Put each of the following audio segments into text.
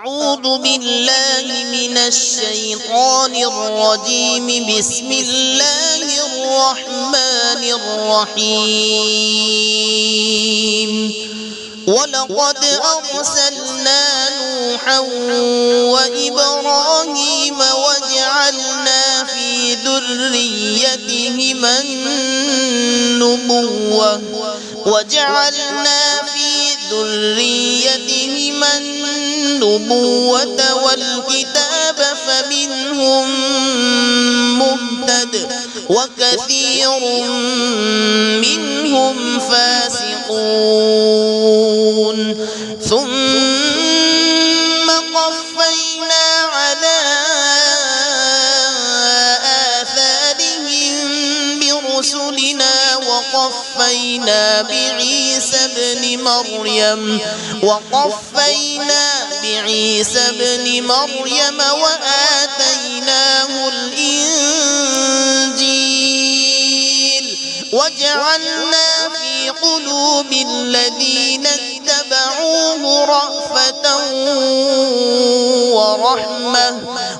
أعوذ بالله من الشيطان الرجيم. بسم الله الرحمن الرحيم. ولقد أرسلنا نوحا وإبراهيم وجعلنا في ذريتهما النبوة والكتاب فمنهم مهتد وكثير منهم فاسقون. ثم قفينا على آثارهم برسلنا وقفينا بعيسى ابن مريم وآتيناه الإنجيل وجعلنا في قلوب الذين اتبعوه رأفة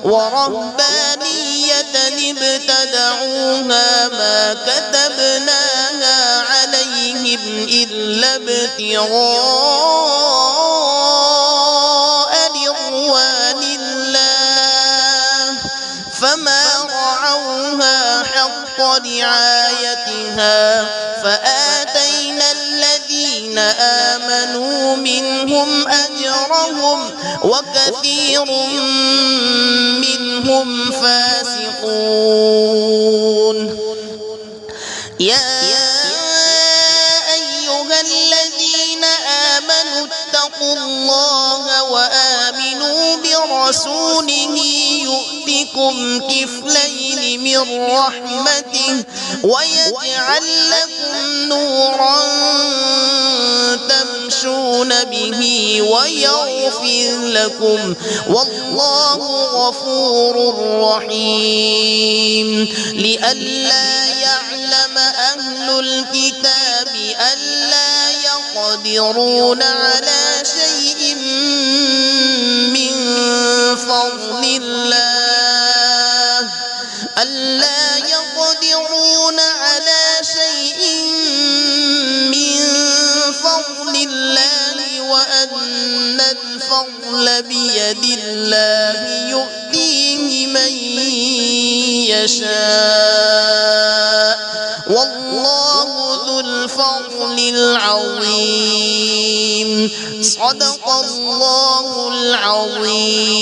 ورهبانية ابتدعوها ما كتبناها عليهم إلا ابتغاء رضوان الله فما رعوها حق رعايتها فآتينا الذين آمنوا منهم أجرهم وكثير منهم فاسقون. يا أيها الذين آمنوا اتقوا الله وآمنوا برسوله يؤتكم كفلين من رحمته ويجعل لكم نورا تمشون به ويغفر لكم والله غفور رحيم. لئلا يعلم أهل الكتاب ألا يقدرون على شيء من فضل الله وأن الفضل بيد الله يؤتيه من يشاء والله ذو الفضل العظيم. صدق الله العظيم.